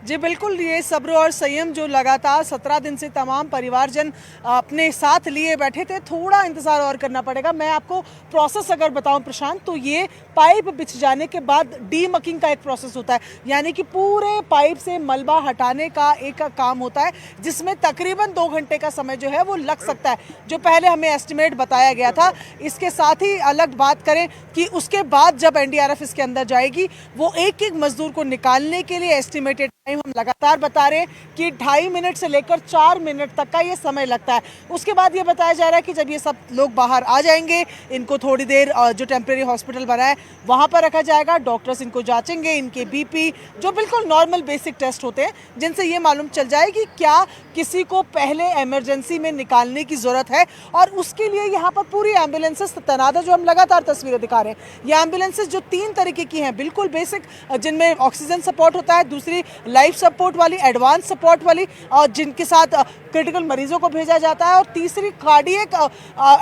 जी बिल्कुल, ये सब्र और संयम जो लगातार 17 दिन से तमाम परिवारजन अपने साथ लिए बैठे थे, थोड़ा इंतज़ार और करना पड़ेगा। मैं आपको प्रोसेस अगर बताऊं प्रशांत, तो ये पाइप बिछ जाने के बाद डीमकिंग का एक प्रोसेस होता है, यानी कि पूरे पाइप से मलबा हटाने का एक काम होता है, जिसमें तकरीबन 2 घंटे का समय जो है वो लग सकता है, जो पहले हमें एस्टिमेट बताया गया था। इसके साथ ही अलग बात करें कि उसके बाद जब एनडीआरएफ इसके अंदर जाएगी, वो एक एक मजदूर को निकालने के लिए एस्टिमेटेड टाइम हम लगातार बता रहे हैं कि 2.5 मिनट से लेकर 4 मिनट तक का ये समय लगता है। उसके बाद ये बताया जा रहा है कि जब ये सब लोग बाहर आ जाएंगे, इनको थोड़ी देर जो टेम्प्रेरी हॉस्पिटल बना है वहाँ पर रखा जाएगा। डॉक्टर्स इनको जांचेंगे, इनके बीपी, जो बिल्कुल नॉर्मल बेसिक टेस्ट होते हैं, जिनसे ये मालूम चल जाएगी क्या किसी को पहले इमरजेंसी में निकालने की ज़रूरत है। और उसके लिए यहाँ पर पूरी एम्बुलेंसेस तैनात है, जो हम लगातार तस्वीरें दिखा रहे हैं। ये एम्बुलेंसेस जो 3 तरीके की हैं, बिल्कुल बेसिक, जिनमें ऑक्सीजन सपोर्ट होता है, दूसरी लाइफ सपोर्ट वाली, एडवांस सपोर्ट वाली, और जिनके साथ क्रिटिकल मरीजों को भेजा जाता है, और तीसरी कार्डियक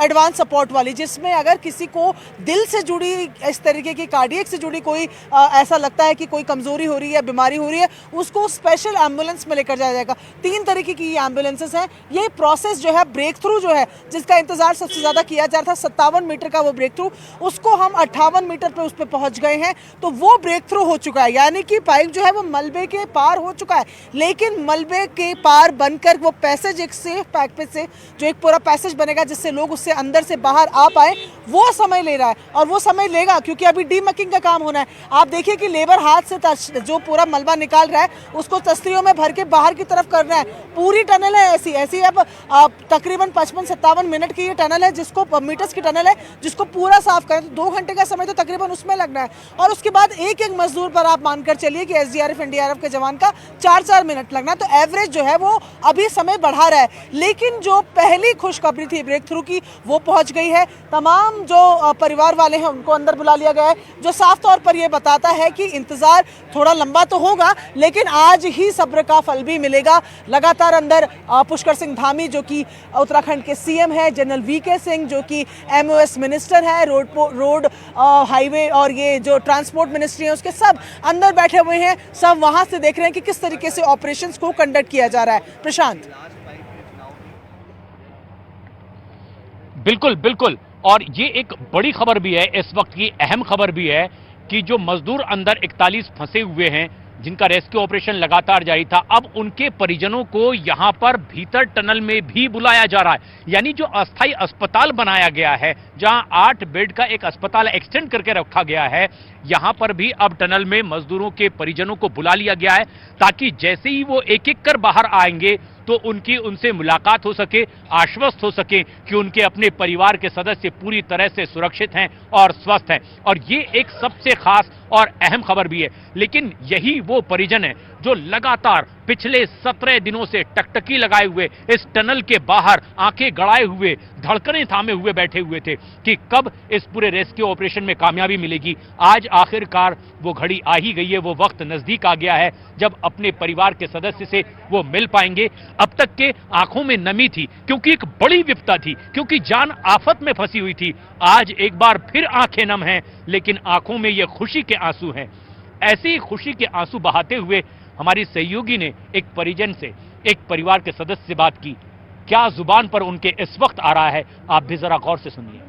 एडवांस सपोर्ट वाली, जिसमें अगर किसी को दिल से जुड़ी, इस तरीके की कार्डियक से जुड़ी कोई ऐसा लगता है कि कोई कमजोरी हो रही है, बीमारी हो रही है, उसको स्पेशल एम्बुलेंस में लेकर जाया जाएगा। 3 तरीके की एम्बुलेंसेस हैं। ये प्रोसेस जो है, ब्रेक थ्रू जो है, जिसका इंतजार सबसे ज्यादा किया जा रहा था, 57 मीटर का वो ब्रेक थ्रू, उसको हम 58 मीटर पे उस पर पहुंच गए हैं। तो वो ब्रेक थ्रू हो चुका है, यानी कि पाइप जो है वो मलबे के पार हो चुका है। लेकिन मलबे के पार बनकर वो पैसेज, एक सेफ पैकेज से जो एक पूरा पैसेज बनेगा जिससे लोग उससे अंदर से बाहर आ पाए, वो समय ले रहा है। और वो समय लेगा क्योंकि अभी डीमकिंग का काम होना है। आप देखिए कि लेबर हाथ से जो पूरा मलबा निकाल रहा है, उसको तस्तियों में भर के बाहर की तरफ कर रहा है। पूरी टनल है ऐसी अब तकरीबन 55-57 मिनट की ये टनल है, जिसको मीटर्स की टनल है, जिसको पूरा साफ करें तो 2 घंटे का समय तो तकरीबन उसमें लगना है। और उसके बाद एक एक मजदूर पर आप मानकर चलिए कि एसडीआरएफ एनडीआरएफ के जवान का 4-4 मिनट लगना है। तो एवरेज जो है वो अभी समय बढ़ा रहा है। लेकिन जो पहली खुशखबरी थी ब्रेक थ्रू की, वो पहुंच गई है। तमाम जो परिवार वाले हैं उनको अंदर बुला लिया गया है, जो साफ तौर पर यह बताता है कि इंतजार थोड़ा लंबा तो होगा, लेकिन आज ही सब्र का फल भी मिलेगा। लगातार अंदर पुष्कर सिंह धामी जो कि उत्तराखंड के सीएम है, जनरल वीके सिंह जो कि एमओएस मिनिस्टर है, रोड हाईवे और ये जो ट्रांसपोर्ट मिनिस्ट्री है, उसके सब अंदर बैठे हुए हैं। सब वहां से देख रहे हैं कि किस तरीके से ऑपरेशंस को कंडक्ट किया जा रहा है। प्रशांत। बिल्कुल बिल्कुल, और ये एक बड़ी खबर भी है, इस वक्त की अहम खबर भी है कि जो मजदूर अंदर 41 फंसे हुए हैं, जिनका रेस्क्यू ऑपरेशन लगातार जारी था, अब उनके परिजनों को यहां पर भीतर टनल में भी बुलाया जा रहा है। यानी जो अस्थायी अस्पताल बनाया गया है, जहां 8 बेड का एक अस्पताल एक्सटेंड करके रखा गया है, यहां पर भी अब टनल में मजदूरों के परिजनों को बुला लिया गया है, ताकि जैसे ही वो एक एक कर बाहर आएंगे तो उनसे मुलाकात हो सके, आश्वस्त हो सके कि उनके अपने परिवार के सदस्य पूरी तरह से सुरक्षित हैं और स्वस्थ हैं। और ये एक सबसे खास और अहम खबर भी है। लेकिन यही वो परिजन है जो लगातार पिछले 17 दिनों से टकटकी लगाए हुए इस टनल के बाहर आंखें गड़ाए हुए, धड़कनें थामे हुए बैठे हुए थे कि कब इस पूरे रेस्क्यू ऑपरेशन में कामयाबी मिलेगी। आज आखिरकार वो घड़ी आ ही गई है, वो वक्त नजदीक आ गया है जब अपने परिवार के सदस्य से वो मिल पाएंगे। अब तक के आंखों में नमी थी क्योंकि एक बड़ी विपदा थी, क्योंकि जान आफत में फंसी हुई थी। आज एक बार फिर आंखें नम हैं, लेकिन आंखों में ये खुशी के आंसू हैं। ऐसे ही खुशी के आंसू बहाते हुए हमारी सहयोगी ने एक परिजन से, एक परिवार के सदस्य से बात की। क्या जुबान पर उनके इस वक्त आ रहा है, आप भी जरा गौर से सुनिए।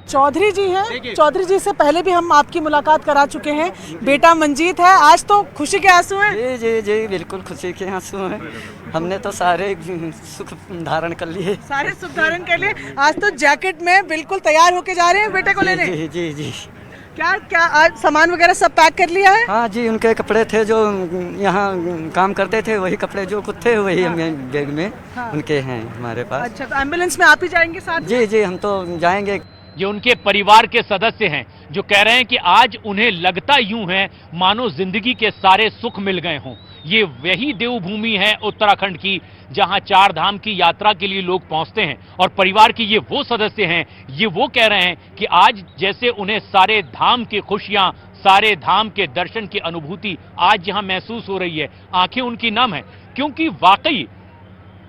चौधरी जी हैं, चौधरी जी से पहले भी हम आपकी मुलाकात करा चुके हैं। बेटा मंजीत है, आज तो खुशी के आंसू हैं? जी जी जी बिल्कुल खुशी के आंसू हैं। हमने तो सारे सुख धारण कर लिए, सारे सुख धारण कर लिए। आज तो जैकेट में बिल्कुल तैयार होके जा रहे हैं बेटे को लेने। जी जी जी। क्या क्या आज सामान वगैरह सब पैक कर लिया है? हाँ जी, उनके कपड़े थे जो यहाँ काम करते थे, वही कपड़े जो कुछ थे वही हमें बैग में उनके हैं हमारे पास। अच्छा, तो एम्बुलेंस में आप ही जाएंगे साथ? जी जी, हम तो जाएंगे। ये उनके परिवार के सदस्य हैं जो कह रहे हैं कि आज उन्हें लगता यूं है मानो जिंदगी के सारे सुख मिल गए हों। ये वही देवभूमि है उत्तराखंड की जहां 4 धाम की यात्रा के लिए लोग पहुंचते हैं, और परिवार के ये वो सदस्य हैं, ये वो कह रहे हैं कि आज जैसे उन्हें सारे धाम की खुशियां, सारे धाम के दर्शन की अनुभूति आज यहां महसूस हो रही है। आंखें उनकी नम है, क्योंकि वाकई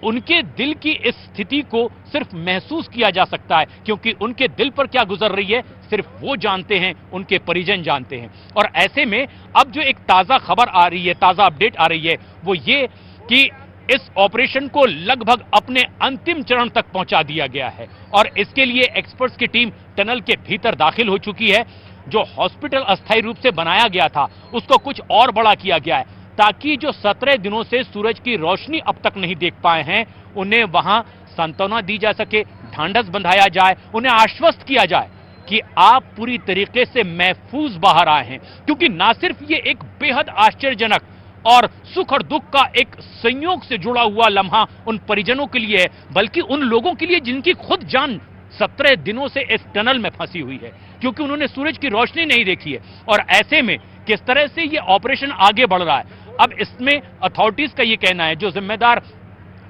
उनके दिल की इस स्थिति को सिर्फ महसूस किया जा सकता है, क्योंकि उनके दिल पर क्या गुजर रही है सिर्फ वो जानते हैं, उनके परिजन जानते हैं। और ऐसे में अब जो एक ताजा खबर आ रही है, ताजा अपडेट आ रही है, वो ये कि इस ऑपरेशन को लगभग अपने अंतिम चरण तक पहुंचा दिया गया है और इसके लिए एक्सपर्ट्स की टीम टनल के भीतर दाखिल हो चुकी है। जो हॉस्पिटल अस्थायी रूप से बनाया गया था उसको कुछ और बड़ा किया गया है, ताकि जो 17 दिनों से सूरज की रोशनी अब तक नहीं देख पाए हैं उन्हें वहां सांत्वना दी जा सके, ढांढस बंधाया जाए, उन्हें आश्वस्त किया जाए कि आप पूरी तरीके से महफूज बाहर आए हैं। क्योंकि ना सिर्फ ये एक बेहद आश्चर्यजनक और सुख और दुख का एक संयोग से जुड़ा हुआ लम्हा उन परिजनों के लिए है, बल्कि उन लोगों के लिए जिनकी खुद जान 17 दिनों से इस टनल में फंसी हुई है, क्योंकि उन्होंने सूरज की रोशनी नहीं देखी है। और ऐसे में किस तरह से ये ऑपरेशन आगे बढ़ रहा है, अब इसमें अथॉरिटीज का ये कहना है, जो जिम्मेदार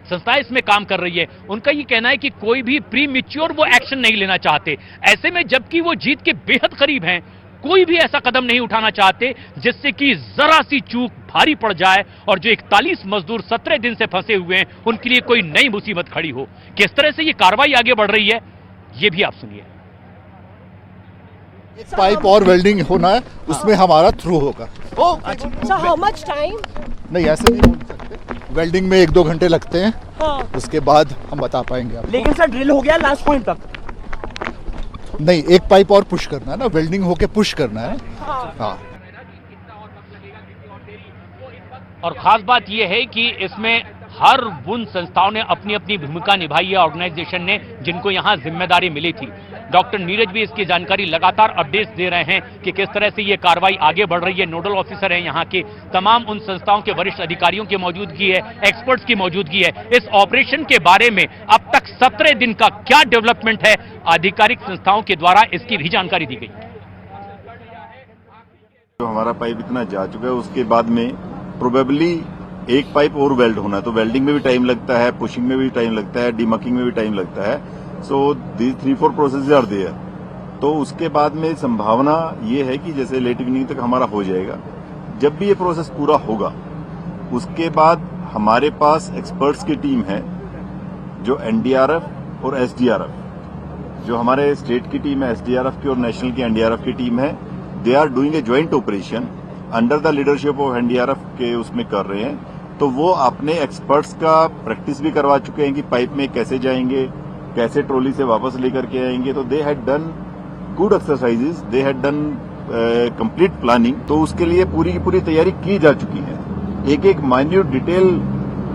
संस्थाएं इसमें काम कर रही है, उनका ये कहना है कि कोई भी प्री मैच्योर वो एक्शन नहीं लेना चाहते। ऐसे में जबकि वो जीत के बेहद करीब हैं, कोई भी ऐसा कदम नहीं उठाना चाहते जिससे कि जरा सी चूक भारी पड़ जाए और जो 41 मजदूर 17 दिन से फंसे हुए हैं उनके लिए कोई नई मुसीबत खड़ी हो। किस तरह से ये कार्रवाई आगे बढ़ रही है ये भी आप सुनिए। एक पाइप और वेल्डिंग होना है, उसमें हमारा थ्रू होगा। So how much time? नहीं ऐसे नहीं बोल सकते, वेल्डिंग में 1-2 घंटे लगते हैं, उसके बाद हम बता पाएंगे आपको। लेकिन सर ड्रिल हो गया लास्ट पॉइंट तक? नहीं, एक पाइप और पुश करना है ना, वेल्डिंग होके पुश करना है। हाँ। और खास बात यह है कि इसमें हर उन संस्थाओं ने अपनी अपनी भूमिका निभाई है, ऑर्गेनाइजेशन ने जिनको यहां जिम्मेदारी मिली थी। डॉक्टर नीरज भी इसकी जानकारी लगातार अपडेट्स दे रहे हैं कि किस तरह से ये कार्रवाई आगे बढ़ रही है। नोडल ऑफिसर हैं यहाँ के, तमाम उन संस्थाओं के वरिष्ठ अधिकारियों की मौजूदगी है, एक्सपर्ट्स की मौजूदगी है। इस ऑपरेशन के बारे में अब तक 17 दिन का क्या डेवलपमेंट है, आधिकारिक संस्थाओं के द्वारा इसकी भी जानकारी दी गई। जो हमारा पाइप इतना जा चुका है उसके बाद में प्रोबेबली एक पाइप और वेल्ड होना है, तो वेल्डिंग में भी टाइम लगता है, पुशिंग में भी टाइम लगता है, डीमकिंग में भी टाइम लगता है। So these 3-4 process are there. तो उसके बाद में संभावना ये है कि जैसे लेट इवनिंग तक हमारा हो जाएगा। जब भी ये प्रोसेस पूरा होगा उसके बाद हमारे पास एक्सपर्ट्स की टीम है, जो एनडीआरएफ और एसडीआरएफ, जो हमारे स्टेट की टीम है एसडीआरएफ की और नेशनल की एनडीआरएफ की टीम है, they are doing a joint operation under the leadership of NDRF के उसमें कर रहे हैं। तो वो अपने एक्सपर्ट्स का प्रैक्टिस भी करवा चुके हैं कि पाइप में कैसे जाएंगे, कैसे ट्रॉली से वापस लेकर के आएंगे। तो they had done good exercises, they had done complete planning. तो उसके लिए पूरी की पूरी तैयारी की जा चुकी है। एक एक माइन्यूट डिटेल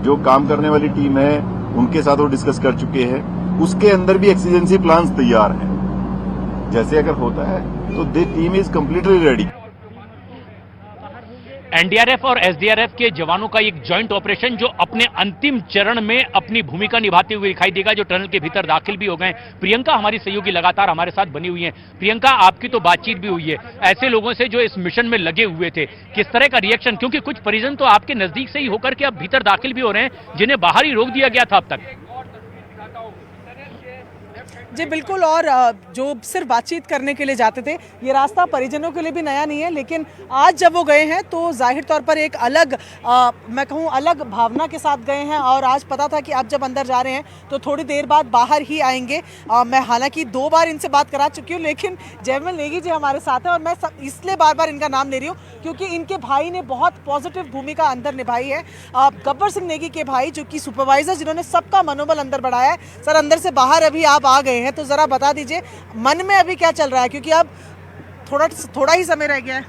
जो काम करने वाली टीम है उनके साथ वो डिस्कस कर चुके हैं। उसके अंदर भी एक्सीजेंसी प्लान्स तैयार हैं। जैसे अगर होता है तो the team is completely ready. NDRF और एसडीआरएफ के जवानों का एक जॉइंट ऑपरेशन जो अपने अंतिम चरण में अपनी भूमिका निभाते हुए दिखाई देगा, जो टनल के भीतर दाखिल भी हो गए। प्रियंका हमारी सहयोगी लगातार हमारे साथ बनी हुई हैं। प्रियंका, आपकी तो बातचीत भी हुई है ऐसे लोगों से जो इस मिशन में लगे हुए थे, किस तरह का रिएक्शन? क्योंकि कुछ परिजन तो आपके नजदीक से ही होकर के अब भीतर दाखिल भी हो रहे हैं, जिन्हें बाहर ही रोक दिया गया था अब तक। जी बिल्कुल, और जो सिर्फ बातचीत करने के लिए जाते थे, ये रास्ता परिजनों के लिए भी नया नहीं है, लेकिन आज जब वो गए हैं तो जाहिर तौर पर एक अलग मैं कहूँ अलग भावना के साथ गए हैं। और आज पता था कि आप जब अंदर जा रहे हैं तो थोड़ी देर बाद बाहर ही आएंगे। मैं हालांकि 2 बार इनसे बात करा चुकी हूँ, लेकिन जयमल नेगी जी हमारे साथ हैं और मैं इसलिए बार बार इनका नाम ले रही हूँ क्योंकि इनके भाई ने बहुत पॉजिटिव भूमिका अंदर निभाई है। गब्बर सिंह नेगी के भाई, जो कि सुपरवाइजर, जिन्होंने सबका मनोबल अंदर बढ़ाया है। सर, अंदर से बाहर अभी आप आ गए हैं तो जरा बता दीजिए मन में अभी क्या चल रहा है, क्योंकि अब थोड़ा ही समय रह गया है।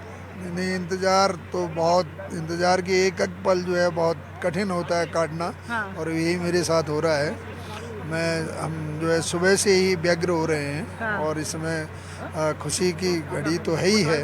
नहीं, इंतजार तो बहुत, इंतजार की एक एक पल जो है बहुत कठिन होता है काटना। हाँ। और यही मेरे साथ हो रहा है। हम जो है सुबह से ही व्यग्र हो रहे हैं। हाँ। और इसमें खुशी की घड़ी तो है ही है।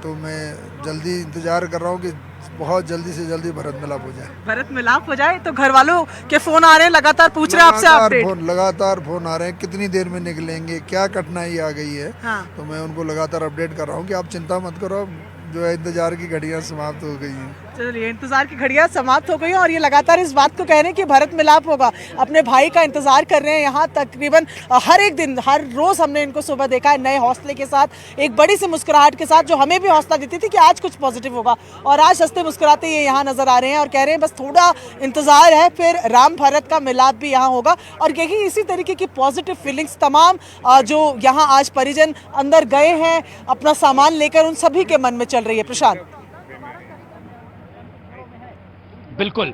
तो मैं जल्दी इंतजार कर रहा हूँ कि बहुत जल्दी से जल्दी भरत मिलाप हो जाए। भरत मिलाप हो जाए तो घर वालों के फोन आ रहे हैं, लगातार पूछ रहे हैं आपसे अपडेट। लगातार फोन आ रहे हैं, कितनी देर में निकलेंगे, क्या कठिनाई आ गई है। हाँ। तो मैं उनको लगातार अपडेट कर रहा हूँ कि आप चिंता मत करो, जो है इंतजार की घड़ियाँ समाप्त हो गई हैं। चलिए, इंतजार की घड़ियां समाप्त हो गई और ये लगातार इस बात को कह रहे हैं कि भारत मिलाप होगा। अपने भाई का इंतजार कर रहे हैं यहाँ तकरीबन हर एक दिन, हर रोज हमने इनको सुबह देखा है नए हौसले के साथ, एक बड़ी सी मुस्कुराहट के साथ, जो हमें भी हौसला देती थी कि आज कुछ पॉजिटिव होगा। और आज हंसते मुस्कुराते ये यहाँ नजर आ रहे हैं और कह रहे हैं बस थोड़ा इंतजार है, फिर राम भारत का मिलाप भी यहाँ होगा। और यही इसी तरीके की पॉजिटिव फीलिंग्स तमाम जो यहाँ आज परिजन अंदर गए हैं अपना सामान लेकर, उन सभी के मन में चल रही है। प्रशांत, बिल्कुल,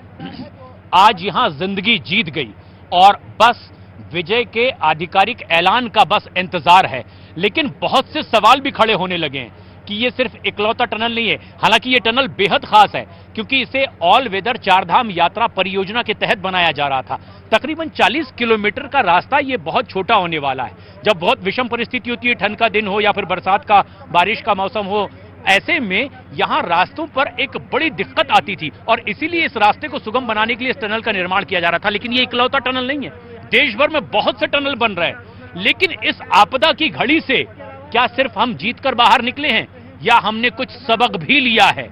आज यहां जिंदगी जीत गई और बस विजय के आधिकारिक ऐलान का बस इंतजार है। लेकिन बहुत से सवाल भी खड़े होने लगे हैं कि ये सिर्फ इकलौता टनल नहीं है। हालांकि ये टनल बेहद खास है क्योंकि इसे ऑल वेदर चारधाम यात्रा परियोजना के तहत बनाया जा रहा था। तकरीबन 40 किलोमीटर का रास्ता ये बहुत छोटा होने वाला है। जब बहुत विषम परिस्थिति होती है, ठंड का दिन हो या फिर बरसात का, बारिश का मौसम हो, ऐसे में यहां रास्तों पर एक बड़ी दिक्कत आती थी और इसीलिए इस रास्ते को सुगम बनाने के लिए इस टनल का निर्माण किया जा रहा था। लेकिन ये इकलौता टनल नहीं है, देश भर में बहुत से टनल बन रहे हैं। लेकिन इस आपदा की घड़ी से क्या सिर्फ हम जीत कर बाहर निकले हैं या हमने कुछ सबक भी लिया है?